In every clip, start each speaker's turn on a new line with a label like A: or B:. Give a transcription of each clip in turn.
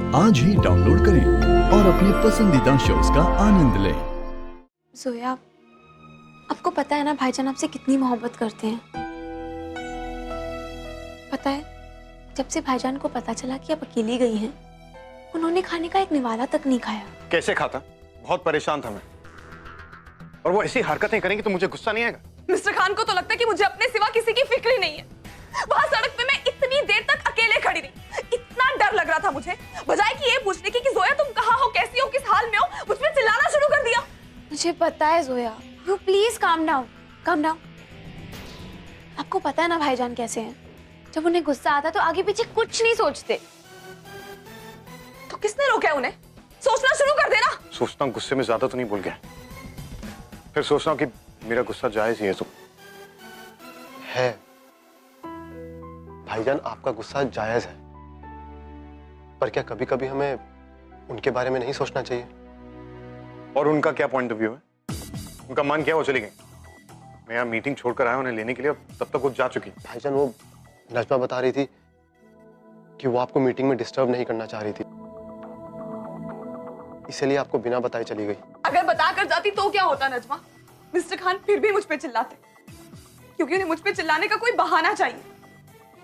A: आज ही डाउनलोड करें और अपने पसंदीदा शोज का आनंद लें।
B: जोया, आपको पता है ना भाईजान आपसे कितनी मोहब्बत करते हैं। पता है, जब से भाईजान को पता चला कि आप अकेली गई हैं, उन्होंने खाने का एक निवाला तक नहीं खाया।
C: कैसे खाता? बहुत परेशान था मैं। और वो ऐसी हरकतें करेंगी तो मुझे गुस्सा नहीं आएगा?
D: मिस्टर खान को तो लगता है कि मुझे अपने सिवा किसी की फिक्र ही नहीं है। वहां सड़क पे मैं इतनी देर तक अकेले खड़ी रही, इतना डर लग रहा था मुझे। बजाय कि ये पूछने की कि जोया तुम कहाँ हो, कैसी हो, किस हाल में हो, मुझ पे चिल्लाना शुरू कर दिया।
B: मुझे पता है Zoya, you please calm down, calm down. आपको पता है ना भाईजान कैसे हैं, जब उन्हें गुस्सा आता तो आगे पीछे कुछ नहीं सोचते।
D: तो किसने रोका उन्हें? सोचना शुरू कर देना।
C: सोचता हूँ गुस्से में ज्यादा तो नहीं बोल गया, फिर सोचता हूँ कि मेरा गुस्सा जायज ही है। तो
E: है भाईजान, आपका गुस्सा जायज है, पर क्या कभी कभी हमें उनके बारे में नहीं सोचना चाहिए?
C: और उनका क्या पॉइंट ऑफ व्यू है? उनका मन क्या, वो चली गई। मैं यहाँ मीटिंग छोड़कर आया उन्हें लेने के लिए, तब तक वो जा चुकी।
E: भाईजान, वो नजमा बता रही थी कि वो आपको मीटिंग में डिस्टर्ब नहीं करना चाह रही थी, इसलिए आपको बिना बताए चली गई।
D: अगर बता कर जाती तो क्या होता नजमा? मिस्टर खान फिर भी मुझ पे चिल्लाते, क्योंकि उन्हें मुझ पे चिल्लाने का कोई बहाना चाहिए।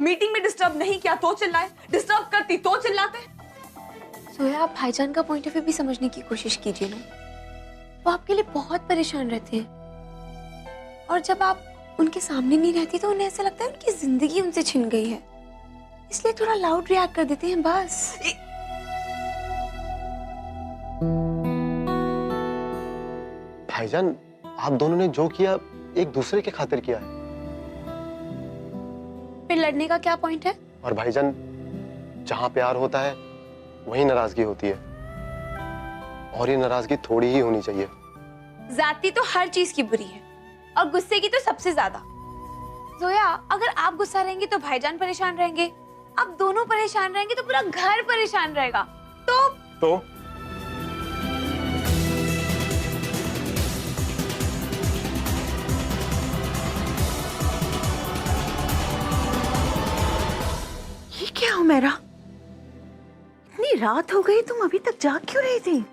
D: मीटिंग में डिस्टर्ब नहीं किया तो चिल्लाए, डिस्टर्ब करती तो चिल्लाते।
B: जोया, आप भाईजान का पॉइंट ऑफ व्यू भी समझने की कोशिश कीजिए ना। वो आपके लिए बहुत परेशान रहते हैं, और जब आप उनके सामने नहीं रहती तो उन्हें ऐसा लगता है उनकी जिंदगी उनसे छिन गई है, इसलिए थोड़ा लाउड रिएक्ट कर देते हैं बस।
E: भाईजान, आप दोनों ने जो किया एक दूसरे के खातिर किया है।
B: फिर लड़ने का क्या पॉइंट है?
E: और भाईजान, जहां प्यार होता है वहीं नाराजगी होती है, और ये नाराजगी थोड़ी ही होनी चाहिए।
B: जाती तो हर चीज की बुरी है, और गुस्से की तो सबसे ज्यादा। जोया, अगर आप गुस्सा रहेंगे तो भाईजान परेशान रहेंगे, आप दोनों परेशान रहेंगे तो पूरा घर परेशान रहेगा। तो
F: ये क्या हो मेरा? इतनी रात हो गई, तुम अभी तक जाग क्यों रही थी?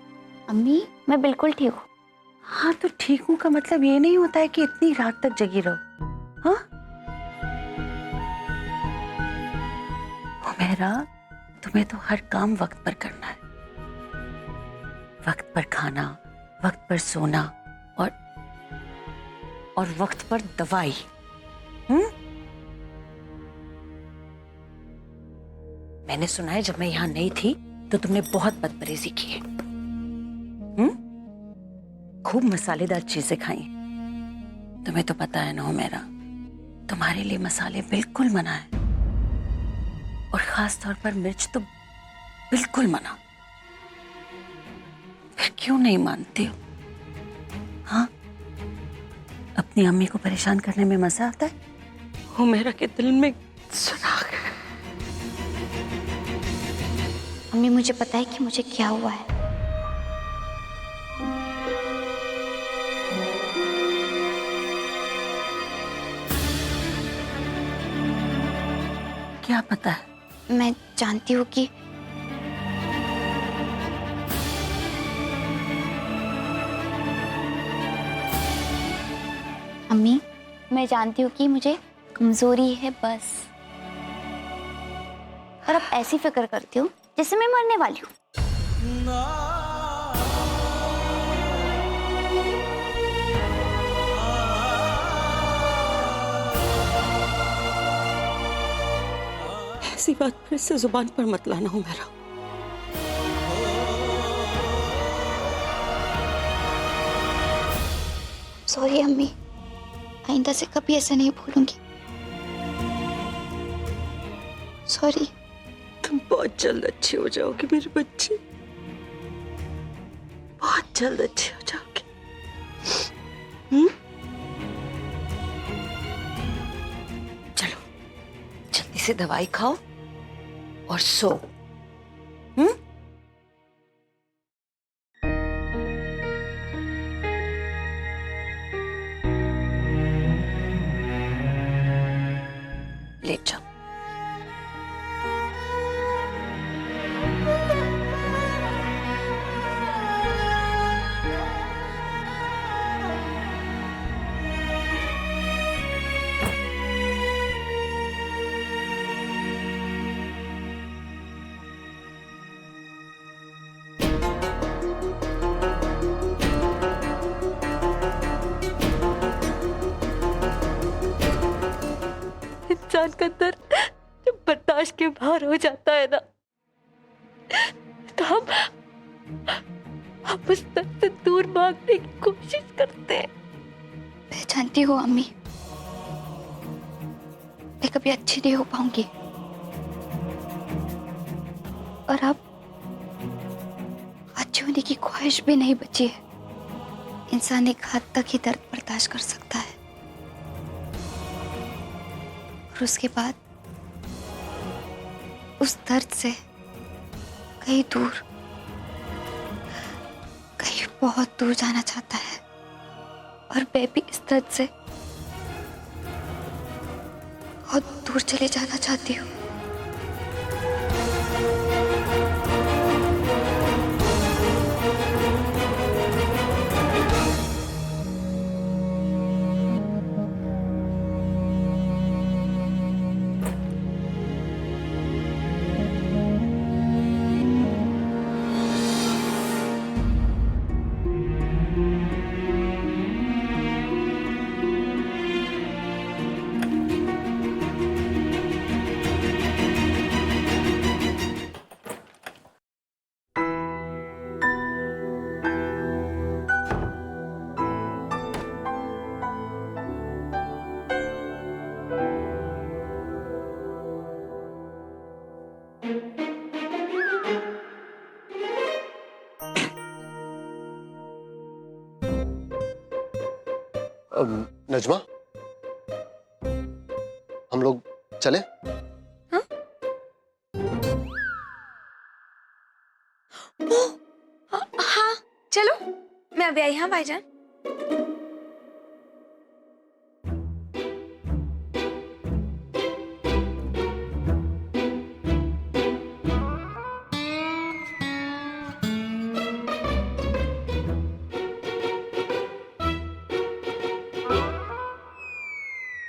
G: अम्मी, मैं बिल्कुल ठीक हूँ।
F: हाँ, तो ठीक हूँ का मतलब ये नहीं होता है कि इतनी रात तक जगी रहो। हाँ, मेरा तुम्हें तो हर काम वक्त पर करना है। वक्त पर खाना, वक्त पर सोना, और वक्त पर दवाई। मैंने सुना है जब मैं यहाँ नहीं थी तो तुमने बहुत बदपरेजी की है। खूब मसालेदार चीजें खाई। तुम्हें तो पता है ना मेरा, तुम्हारे लिए मसाले बिल्कुल मना है, और खास तौर पर मिर्च तो बिल्कुल मना। फिर क्यों नहीं मानती हो? हाँ, अपनी अम्मी को परेशान करने में मजा आता है। वो मेरा के दिल में सुराख है।
G: अम्मी, मुझे पता है कि मुझे क्या हुआ है।
F: क्या पता है?
G: मैं जानती हूँ कि अम्मी, मैं जानती हूँ कि मुझे कमजोरी है बस, और अब ऐसी फिक्र करती हूँ जैसे मैं मरने वाली हूँ।
F: ऐसी बात फिर से जुबान पर मत लाना हो मेरा।
G: सॉरी अम्मी, आइंदा से कभी ऐसा नहीं भूलूंगी। सॉरी।
F: तुम बहुत जल्द अच्छी हो जाओगी मेरी बच्ची, बहुत जल्द अच्छी हो जाओगी। चलो जल्दी से दवाई खाओ और सो। लेट जाओ। इंसान का दर्द जब बर्दाश्त के बाहर हो जाता है ना, तो हम उस दर्द से दूर भागने की कोशिश करते हैं।
G: मैं जानती हूँ अम्मी, मैं कभी अच्छी नहीं हो पाऊंगी। और अब अच्छी होने की ख्वाहिश भी नहीं बची है। इंसान एक हद तक ही दर्द बर्दाश्त कर सकता है, और उसके बाद उस दर्द से कहीं दूर, कहीं बहुत दूर जाना चाहता है। और मैं भी इस दर्द से बहुत दूर चले जाना चाहती हूँ।
E: नजमा, हम लोग चले?
B: हाँ चलो, मैं अभी आई। हाँ भाईजान।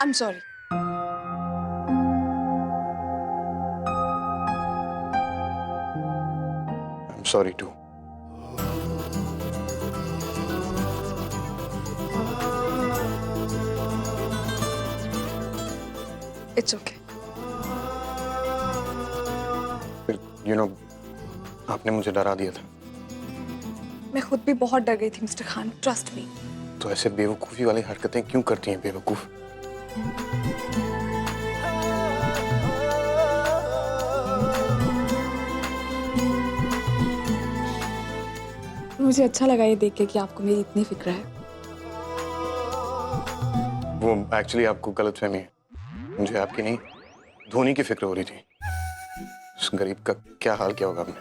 D: I'm sorry.
C: I'm sorry too.
D: It's okay.
C: You know, आपने मुझे डरा दिया था।
D: मैं खुद भी बहुत डर गई थी मिस्टर खान, ट्रस्ट मी।
C: तो ऐसे बेवकूफी वाली हरकतें क्यों करती हैं बेवकूफ?
D: मुझे अच्छा लगा ये देख के कि आपको मेरी इतनी फिक्र है।
C: वो एक्चुअली आपको गलतफहमी है। मुझे आपकी नहीं, धोनी की फिक्र हो रही थी। उस गरीब का क्या हाल किया होगा आपने,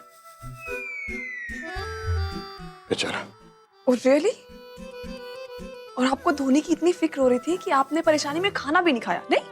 C: बेचारा।
D: Oh really? और आपको धोनी की इतनी फिक्र हो रही थी कि आपने परेशानी में खाना भी नहीं खाया, नहीं?